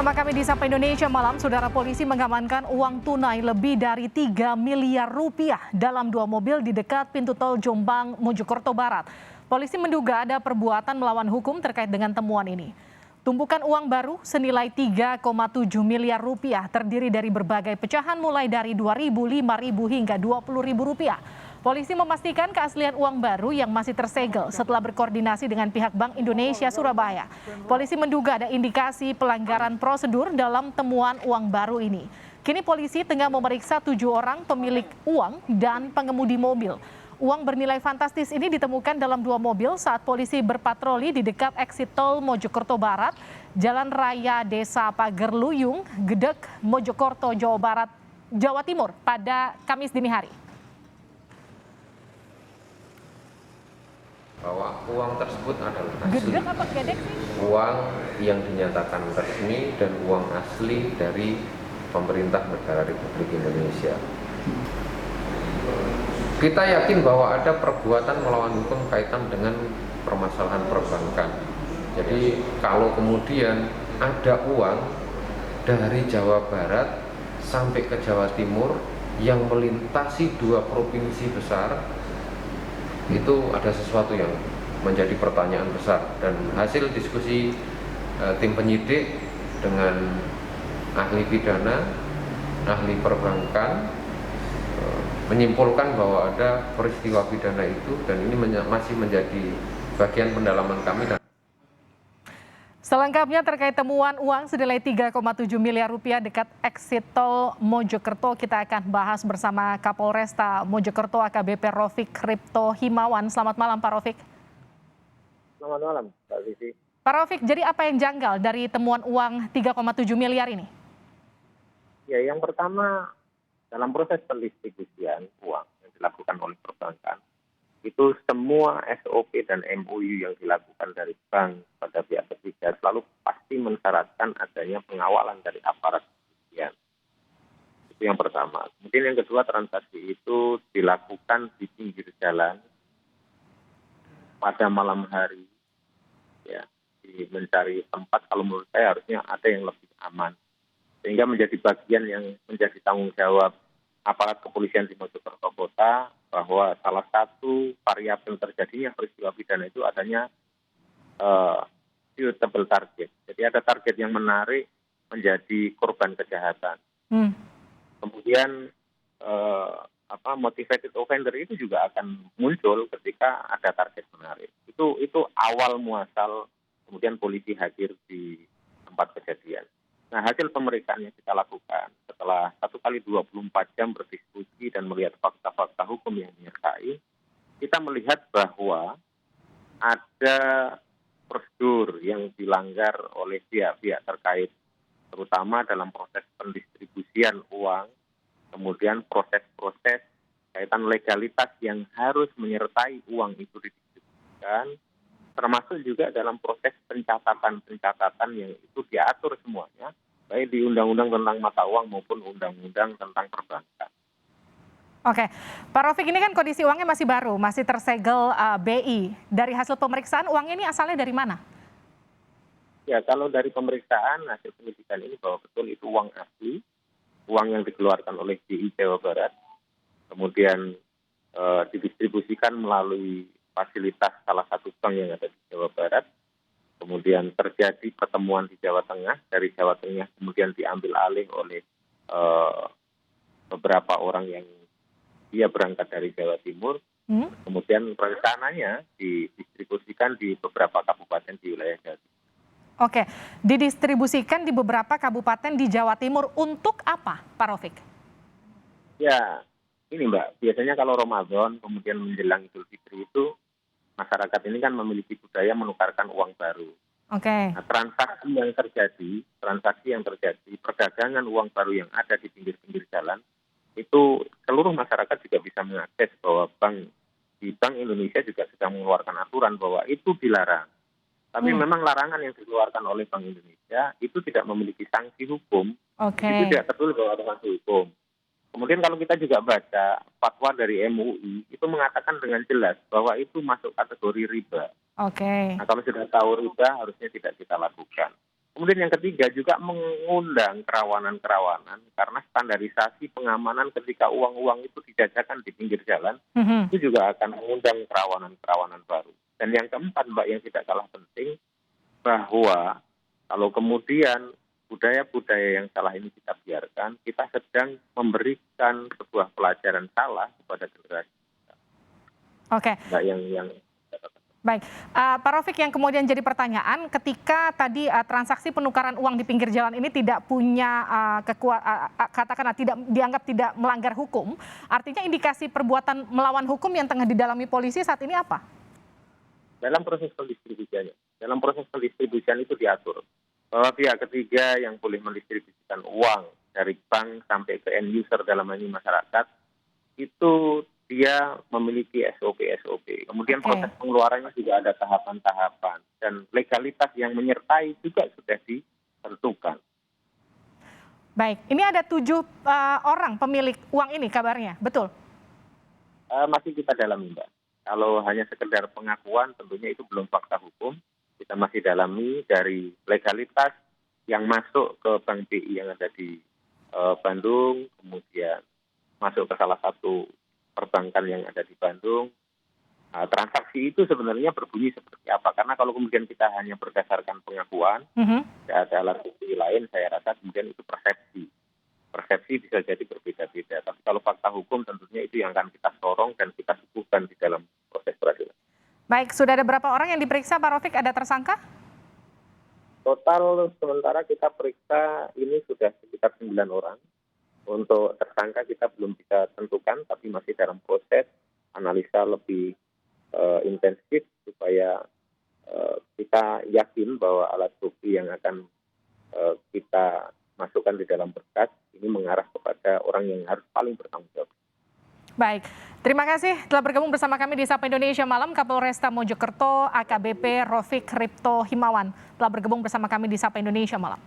Bersama kami di Sapa Indonesia Malam, saudara polisi mengamankan uang tunai lebih dari 3 miliar rupiah dalam 2 mobil di dekat pintu tol Jombang, Mojokerto Barat. Polisi menduga ada perbuatan melawan hukum terkait dengan temuan ini. Tumpukan uang baru senilai 3,7 miliar rupiah terdiri dari berbagai pecahan mulai dari 2.000, 5.000 hingga 20.000 rupiah. Polisi memastikan keaslian uang baru yang masih tersegel setelah berkoordinasi dengan pihak Bank Indonesia Surabaya. Polisi menduga ada indikasi pelanggaran prosedur dalam temuan uang baru ini. Kini polisi tengah memeriksa 7 orang pemilik uang dan pengemudi mobil. Uang bernilai fantastis ini ditemukan dalam 2 mobil saat polisi berpatroli di dekat eksit tol Mojokerto Barat, Jalan Raya Desa Pagerluyung, Gedek, Mojokerto, Jawa Timur pada Kamis dini hari. Bahwa uang tersebut adalah asli. Gedek apa gedek sih? Uang yang dinyatakan resmi dan uang asli dari pemerintah negara Republik Indonesia. Kita yakin bahwa ada perbuatan melawan hukum kaitan dengan permasalahan perbankan. Jadi kalau kemudian ada uang dari Jawa Barat sampai ke Jawa Timur yang melintasi 2 provinsi besar, itu ada sesuatu yang menjadi pertanyaan besar, dan hasil diskusi tim penyidik dengan ahli pidana, ahli perbankan menyimpulkan bahwa ada peristiwa pidana itu, dan ini masih menjadi bagian pendalaman kami. Selengkapnya terkait temuan uang senilai 3,7 miliar rupiah dekat eksit tol Mojokerto, kita akan bahas bersama Kapolresta Mojokerto AKBP Rofik Kripto Himawan. Selamat malam Pak Rofik. Selamat malam, Mbak Vivi. Pak Rofik, jadi apa yang janggal dari temuan uang 3,7 miliar ini? Ya, yang pertama, dalam proses pendistribusian uang yang dilakukan oleh perbankan, itu semua SOP dan MOU yang dilakukan dari bank pada pihak ketiga selalu pasti mensyaratkan adanya pengawalan dari aparat kepolisian. Itu yang pertama. Kemudian yang kedua, transaksi itu dilakukan di pinggir jalan pada malam hari, ya, mencari tempat. Kalau menurut saya harusnya ada yang lebih aman, sehingga menjadi bagian yang menjadi tanggung jawab aparat kepolisian di Mojokerto Kota, bahwa salah satu variabel terjadinya peristiwa pidana itu adanya suitable target. Jadi ada target yang menarik menjadi korban kejahatan. Kemudian motivated offender itu juga akan muncul ketika ada target menarik. Itu awal muasal kemudian polisi hadir di tempat kejadian. Nah, hasil pemeriksaan yang kita lakukan setelah 1 kali 24 jam berdiskusi dan melihat fakta-fakta hukum yang menyertai, kita melihat bahwa ada prosedur yang dilanggar oleh pihak-pihak terkait, terutama dalam proses pendistribusian uang, kemudian proses-proses kaitan legalitas yang harus menyertai uang itu didistribusikan, termasuk juga dalam proses pencatatan yang itu diatur semuanya, baik di Undang-Undang tentang mata uang maupun Undang-Undang tentang perbankan. Oke, Pak Rofik, ini kan kondisi uangnya masih baru, masih tersegel BI. Dari hasil pemeriksaan, uang ini asalnya dari mana? Ya, kalau dari pemeriksaan hasil penyidikan ini bahwa betul itu uang asli, uang yang dikeluarkan oleh BI Jawa Barat, kemudian didistribusikan melalui fasilitas salah satu bank yang ada di Jawa Barat, kemudian terjadi pertemuan di Jawa Tengah, dari Jawa Tengah kemudian diambil alih oleh beberapa orang yang dia berangkat dari Jawa Timur, kemudian rencananya didistribusikan di beberapa kabupaten di wilayah Jawa Timur. Oke, didistribusikan di beberapa kabupaten di Jawa Timur untuk apa, Pak Rofik? Ya, ini Mbak, biasanya kalau Ramadan kemudian menjelang Idul Fitri itu masyarakat ini kan memiliki budaya menukarkan uang baru. Oke. Nah, transaksi yang terjadi, perdagangan uang baru yang ada di pinggir-pinggir jalan, itu seluruh masyarakat juga bisa mengakses bahwa di Bank Indonesia juga sedang mengeluarkan aturan bahwa itu dilarang. Tapi memang larangan yang dikeluarkan oleh Bank Indonesia itu tidak memiliki sanksi hukum. Itu tidak tertulis bahwa ada sanksi hukum. Kemudian kalau kita juga baca fatwa dari MUI, itu mengatakan dengan jelas bahwa itu masuk kategori riba. Nah, kalau sudah tahu riba, harusnya tidak kita lakukan. Kemudian yang ketiga juga mengundang kerawanan-kerawanan karena standarisasi pengamanan ketika uang-uang itu dijajakan di pinggir jalan Mhm. itu juga akan mengundang kerawanan-kerawanan baru. Dan yang keempat, Mbak, yang tidak kalah penting, bahwa kalau kemudian budaya-budaya yang salah ini kita biarkan, kita sedang memberikan sebuah pelajaran salah kepada generasi, Oke. Mbak, yang Baik, Pak Rofik, yang kemudian jadi pertanyaan, ketika tadi transaksi penukaran uang di pinggir jalan ini tidak punya katakanlah dianggap tidak melanggar hukum, artinya indikasi perbuatan melawan hukum yang tengah didalami polisi saat ini apa? dalam proses pendistribusiannya. Dalam proses pendistribusian itu diatur bahwa pihak ketiga yang boleh mendistribusikan uang dari bank sampai ke end user dalam hal ini masyarakat, itu dia memiliki SOP-SOP. Kemudian Oke. proses pengeluarannya juga ada tahapan-tahapan. Dan legalitas yang menyertai juga sudah ditentukan. Baik, ini ada 7 orang pemilik uang ini kabarnya, betul? Masih kita dalami, Mbak. Kalau hanya sekedar pengakuan, tentunya itu belum fakta hukum. Kita masih dalami dari legalitas yang masuk ke Bank BI yang ada di Bandung, kemudian masuk ke salah satu perbankan yang ada di Bandung. Transaksi itu sebenarnya berbunyi seperti apa? Karena kalau kemudian kita hanya berdasarkan pengakuan, tidak ada alat bukti lain, saya rasa kemudian itu persepsi. Persepsi bisa jadi berbeda-beda. Tapi kalau fakta hukum tentunya itu yang akan kita sorong dan kita suguhkan di dalam proses peradilan. Baik, sudah ada berapa orang yang diperiksa, Pak Rofik? Ada tersangka? Total sementara kita periksa ini sudah sekitar 9 orang. Untuk tersangka kita belum bisa tentukan, tapi masih dalam proses analisa lebih intensif supaya kita yakin bahwa alat bukti yang akan kita masukkan di dalam berkas ini mengarah kepada orang yang harus paling bertanggung jawab. Baik, terima kasih telah bergabung bersama kami di Sapa Indonesia Malam, Kapolresta Mojokerto AKBP Rofik Kripto Himawan telah bergabung bersama kami di Sapa Indonesia Malam.